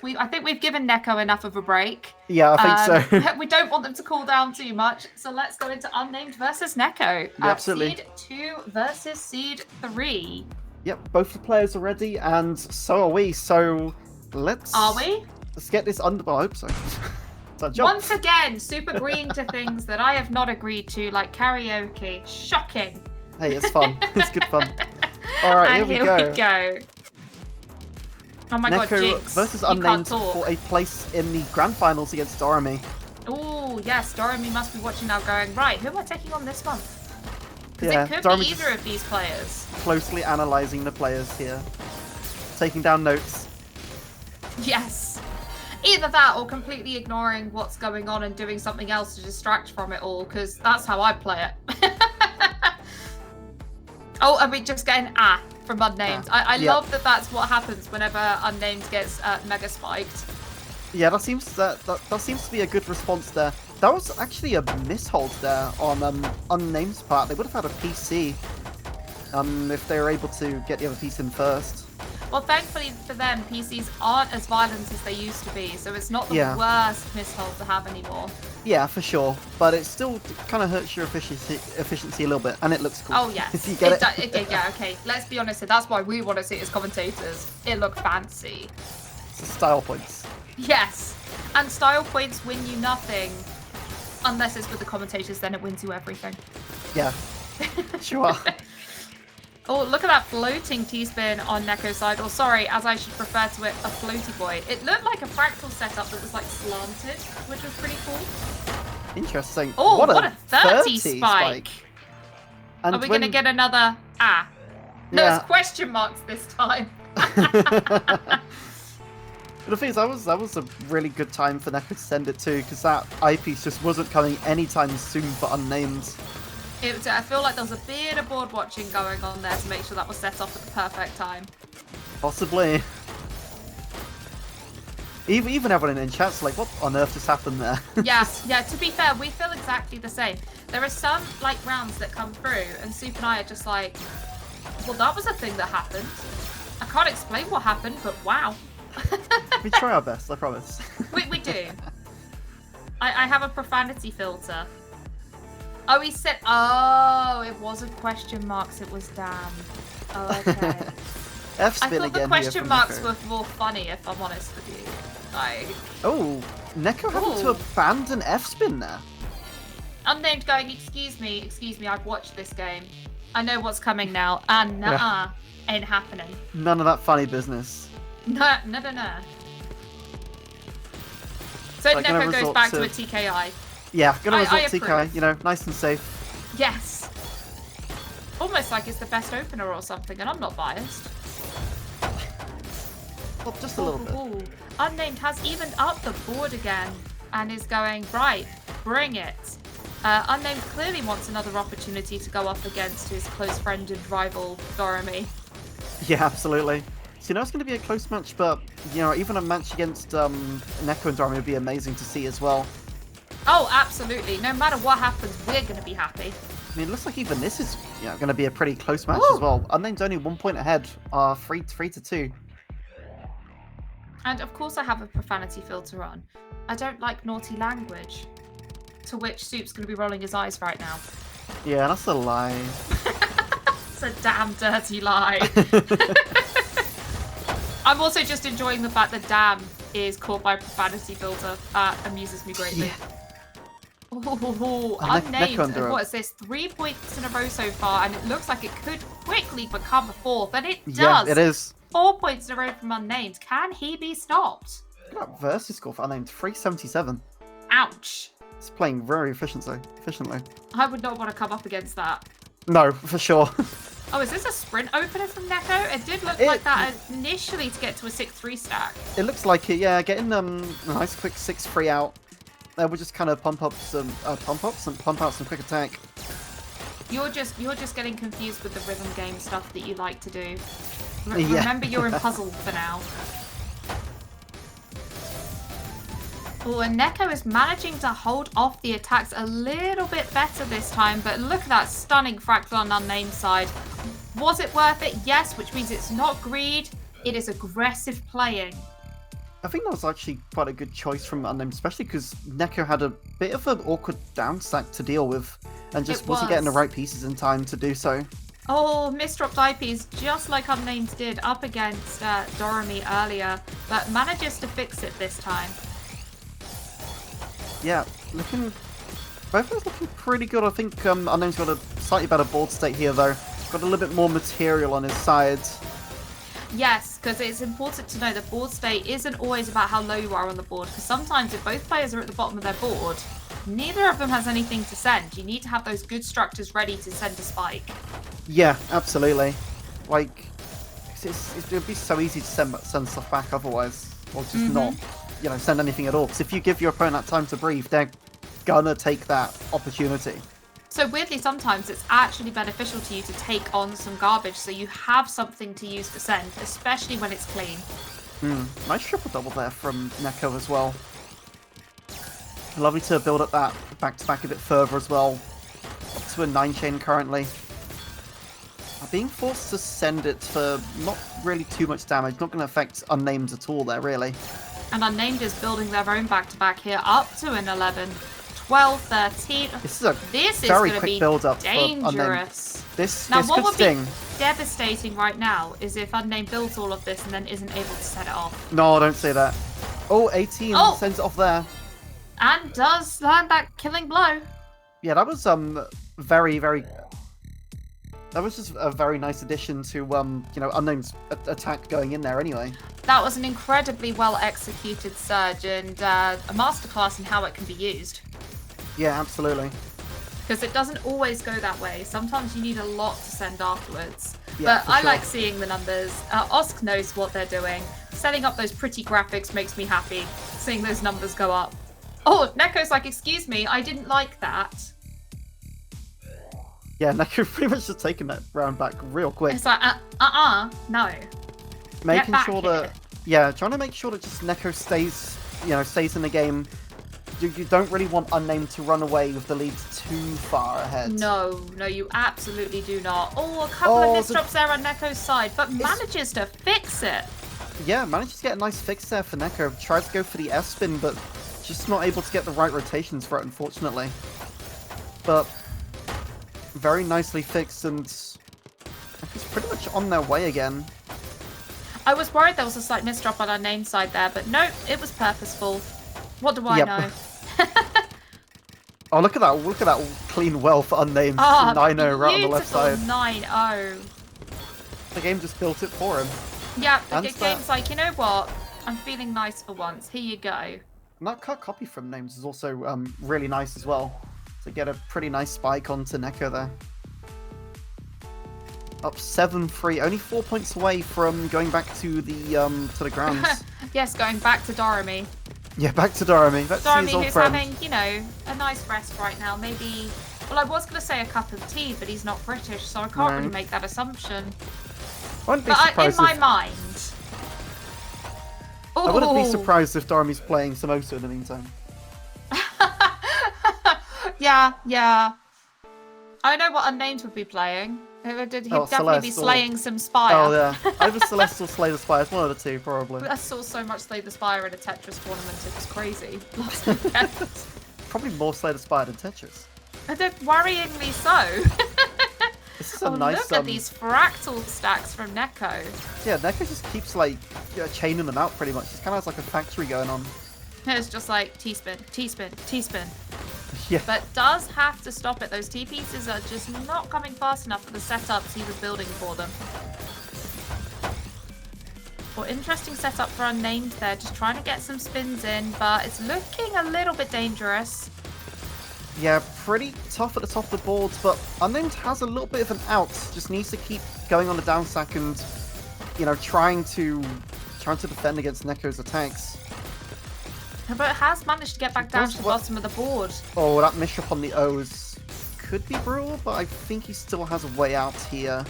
I think we've given Neko enough of a break. Yeah, I think so. We don't want them to cool down too much, so let's go into Unnamed versus Neko. Yeah, absolutely. Seed 2 versus Seed 3. Yep, both the players are ready, and so are we. So let's. Are we? Let's get this under. Well, I hope so. Once again, super agreeing to things that I have not agreed to, like karaoke. Shocking. Hey, it's fun. It's good fun. All right, and here we go. Oh my god, Jinx. Versus Unnamed for a place in the grand finals against Dorami. Oh, yes, Dorami must be watching now going, right, who am I taking on this month? Because it could Dorami be either of these players. Closely analysing the players here. Taking down notes. Yes. Either that or completely ignoring what's going on and doing something else to distract from it all, because that's how I play it. Oh, and we just get an from Unnamed. I love that that's what happens whenever Unnamed gets mega spiked. Yeah, that seems to be a good response there. That was actually a mishold there on Unnamed's part. They would have had a PC if they were able to get the other piece in first. Well, thankfully for them, PCs aren't as violent as they used to be, so it's not the worst mishold to have anymore. Yeah, for sure, but it still kind of hurts your efficiency a little bit, and it looks cool. Oh yes, you get it. Yeah, okay. Let's be honest. That's why we want to see it as commentators. It looked fancy. It's style points. Yes, and style points win you nothing, unless it's with the commentators. Then it wins you everything. Yeah, sure. Oh, look at that floating T-spin on Neko's side. Or sorry, as I should refer to it, a floaty boy. It looked like a fractal setup that was like slanted, which was pretty cool. Interesting. Oh, what a 30 spike. And are we going to get another No, it's question marks this time. But the thing is, that was a really good time for Neko to send it too, because that eyepiece just wasn't coming anytime soon for Unnamed. I feel like there was a bit of board watching going on there to make sure that was set off at the perfect time. Possibly. Even everyone in chat's like, what on earth just happened there? Yeah, to be fair, we feel exactly the same. There are some like rounds that come through and Soup and I are just like, well, that was a thing that happened. I can't explain what happened, but wow. We try our best, I promise. We do. I have a profanity filter. Oh, he said, it wasn't question marks, it was damn. Oh, okay. I thought the question marks were more funny, if I'm honest with you. Like... Oh, Neko having to abandon F-spin there. Unnamed going, excuse me, I've watched this game. I know what's coming now. And ain't happening. None of that funny business. No. So like, Neko goes back to a TKI. Yeah, gonna resort TKI, you know, nice and safe. Yes. Almost like it's the best opener or something, and I'm not biased. Well, just a little bit. Unnamed has evened up the board again and is going, right, bring it. Unnamed clearly wants another opportunity to go up against his close friend and rival, Dorami. Yeah, absolutely. So, you know, it's going to be a close match, but, you know, even a match against Neko and Dorami would be amazing to see as well. Oh, absolutely. No matter what happens, we're going to be happy. I mean, it looks like even this is going to be a pretty close match as well. Unnamed's only 1 point ahead, 3-2. And of course I have a profanity filter on. I don't like naughty language. To which Soup's going to be rolling his eyes right now. Yeah, that's a lie. It's a damn dirty lie. I'm also just enjoying the fact that damn is caught by profanity filter. Amuses me greatly. Yeah. Unnamed. What is this? 3 points in a row so far, and it looks like it could quickly become a fourth, and it does. Yeah, it is. 4 points in a row from Unnamed. Can he be stopped? Look at that versus score for Unnamed, 377. Ouch. It's playing very efficiently. I would not want to come up against that. No, for sure. Oh, is this a sprint opener from Neko? It did look like that initially to get to a 6-3 stack. It looks like it, yeah. Getting a nice quick 6-3 out. We'll just kind of pump out some quick attack. You're just getting confused with the rhythm game stuff that you like to do. Remember, you're in puzzle for now. Oh, and Neko is managing to hold off the attacks a little bit better this time, but look at that stunning fractal on Unnamed side. Was it worth it? Yes, which means it's not greed, it is aggressive playing. I think that was actually quite a good choice from Unnamed, especially because Neko had a bit of an awkward down stack to deal with, and just wasn't getting the right pieces in time to do so. Oh, misdropped IPs, just like Unnamed did up against Dorami earlier, but manages to fix it this time. Yeah, both of us looking pretty good. I think Unknown's got a slightly better board state here, though. Got a little bit more material on his side. Yes, because it's important to know that board state isn't always about how low you are on the board, because sometimes if both players are at the bottom of their board, neither of them has anything to send. You need to have those good structures ready to send a spike. Yeah, absolutely. Like, it would be so easy to send stuff back otherwise, or just not, send anything at all. Because if you give your opponent that time to breathe, they're gonna take that opportunity. So weirdly, sometimes it's actually beneficial to you to take on some garbage so you have something to use to send, especially when it's clean. Nice triple double there from Neko as well. Lovely to build up that back-to-back a bit further as well. Up to a 9-chain currently. Being forced to send it for not really too much damage, not going to affect Unnamed at all there, really. And Unnamed is building their own back-to-back here up to an 11. 12, 13. This is a very quick build-up dangerous. This what could would sting. Be devastating right now is if Unnamed builds all of this and then isn't able to set it off. No, don't say that. Oh, 18 sends it off there. And does land that killing blow. Yeah, that was very, very... That was just a very nice addition to, Unname's attack going in there anyway. That was an incredibly well-executed surge and a masterclass in how it can be used. Yeah, absolutely. Because it doesn't always go that way. Sometimes you need a lot to send afterwards. Yeah, but I like seeing the numbers. Osk knows what they're doing. Setting up those pretty graphics makes me happy. Seeing those numbers go up. Oh, Neko's like, excuse me, I didn't like that. Yeah, Neko pretty much just taking that round back real quick. It's like, no. Making sure that, trying to make sure that just Neko stays in the game. You don't really want Unnamed to run away with the lead too far ahead. No, you absolutely do not. Oh, a couple of misdrops there on Neko's side, but manages to fix it. Yeah, manages to get a nice fix there for Neko. Tries to go for the S-spin, but just not able to get the right rotations for it, unfortunately. But very nicely fixed, and it's pretty much on their way again. I was worried there was a slight misdrop on our name side there, but no, it was purposeful. What do I know? Oh, look at that! Look at that clean well for Unnamed 9-0 right on the left side. 9-0. The game just built it for him. Yeah, the game's like, you know what? I'm feeling nice for once. Here you go. And that cut copy from Names is also really nice as well. To get a pretty nice spike onto Neko there. Up 7-3, only 4 points away from going back to the grounds. Yes, going back to Dorami. Yeah, back to Dorami. Dorami, who's having, a nice rest right now. Maybe, well, I was going to say a cup of tea, but he's not British, so I can't really make that assumption. I wouldn't be surprised in my mind. I wouldn't be surprised if Dorami's playing Samosa in the meantime. Yeah. I know what Unnamed would be playing. He'd definitely be slaying some Spire. Oh, yeah. Either Celeste or Slay the Spire. It's one of the two, probably. I saw so much Slay the Spire in a Tetris tournament. It was crazy. Last weekend. Probably more Slay the Spire than Tetris. Worryingly so. This is a nice... look at these fractal stacks from Neko. Yeah, Neko just keeps, chaining them out, pretty much. It kind of has, a factory going on. It's just like T-spin, T-spin, T-spin. Yeah. But does have to stop it. Those T-pieces are just not coming fast enough for the setups he was building for them. Well, interesting setup for Unnamed there. Just trying to get some spins in, but it's looking a little bit dangerous. Yeah, pretty tough at the top of the boards, but Unnamed has a little bit of an out. Just needs to keep going on the down stack and, trying to defend against Neko's attacks. But has managed to get back down to the bottom of the board. Oh, that misshot on the O's could be brutal, but I think he still has a way out here.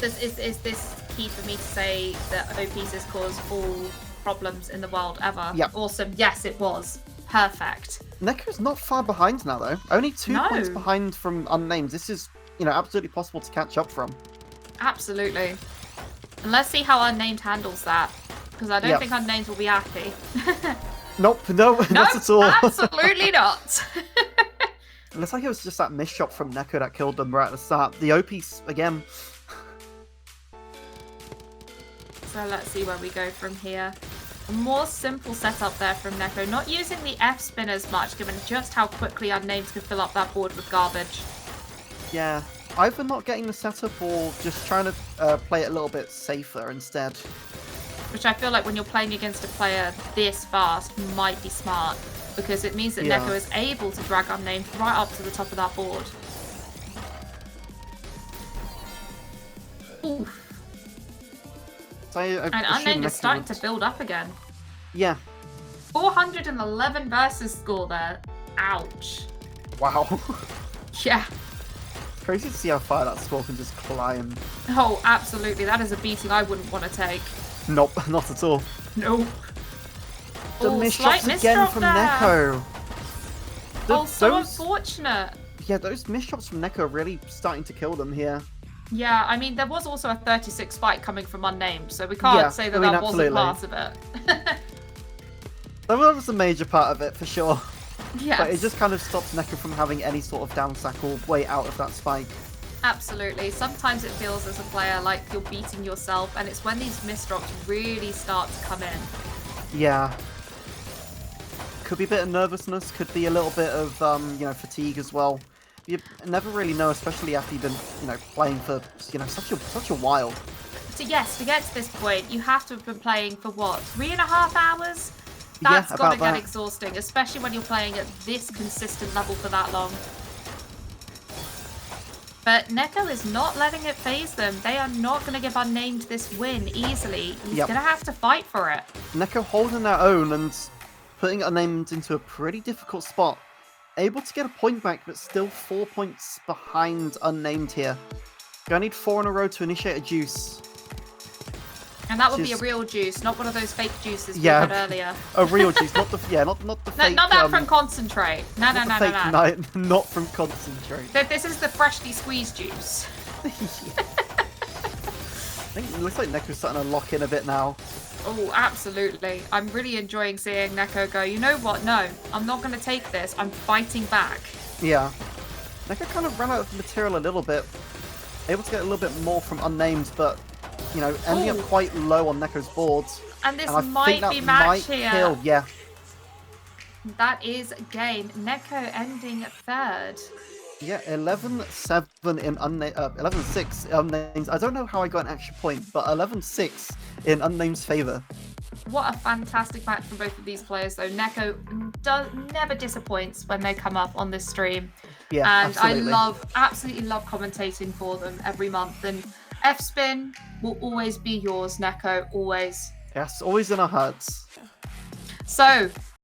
Is this key for me to say that OP pieces cause all problems in the world ever? Yeah. Awesome. Yes, it was. Perfect. Neko's not far behind now, though. Only 2 points behind from Unnamed. This is, absolutely possible to catch up from. Absolutely. And let's see how Unnamed handles that. Because I don't think Unnamed will be happy. Nope, no, not at all. Absolutely not. It looks like it was just that miss shot from Neko that killed them right at the start. The OP's again. So let's see where we go from here. A more simple setup there from Neko. Not using the F spin as much, given just how quickly Unnamed could fill up that board with garbage. Yeah, either not getting the setup or just trying to play it a little bit safer instead. Which I feel like when you're playing against a player this fast might be smart. Because it means that Neko is able to drag Unnamed right up to the top of that board. Oof. So and Unnamed is starting to build up again. Yeah. 411 versus score there. Ouch. Wow. Yeah. Crazy to see how far that score can just climb. Oh, absolutely. That is a beating I wouldn't want to take. Nope, not at all. Nope. The miss-shots again from Neko. So unfortunate. Yeah, those miss-shots from Neko are really starting to kill them here. Yeah, I mean, there was also a 36 fight coming from Unnamed, so we can't say that that wasn't part of it. That was a major part of it, for sure. Yes. But it just kind of stops Neko from having any sort of down sack or way out of that spike. Absolutely. Sometimes it feels as a player like you're beating yourself, and it's when these miss drops really start to come in. Yeah. Could be a bit of nervousness, could be a little bit of, fatigue as well. You never really know, especially after you've been, playing for, such a while. So yes, to get to this point, you have to have been playing for what, 3.5 hours? That's gotta get exhausting, especially when you're playing at this consistent level for that long. But Neko is not letting it phase them. They are not going to give Unnamed this win easily. He's going to have to fight for it. Neko holding their own and putting Unnamed into a pretty difficult spot. Able to get a point back, but still 4 points behind Unnamed here. Gonna need 4 in a row to initiate a juice. And that would be a real juice, not one of those fake juices we had earlier. A real juice, not the fake. Not that from concentrate. No. Not from concentrate. This is the freshly squeezed juice. I think it looks like Neko's starting to lock in a bit now. Oh, absolutely. I'm really enjoying seeing Neko go, you know what? No, I'm not going to take this. I'm fighting back. Yeah. Neko kind of ran out of material a little bit. Able to get a little bit more from Unnamed, but, ending up quite low on Neko's boards. And this might be match here. Kill. Yeah. That is game. Neko ending third. Yeah, 11-7 in 11-6 Unnamed. I don't know how I got an extra point, but 11-6 in Unnamed's favour. What a fantastic match from both of these players, though. Neko never disappoints when they come up on this stream. Yeah, and absolutely. I absolutely love commentating for them every month. And F-Spin will always be yours, Neko, always. Yes, always in our hearts. So,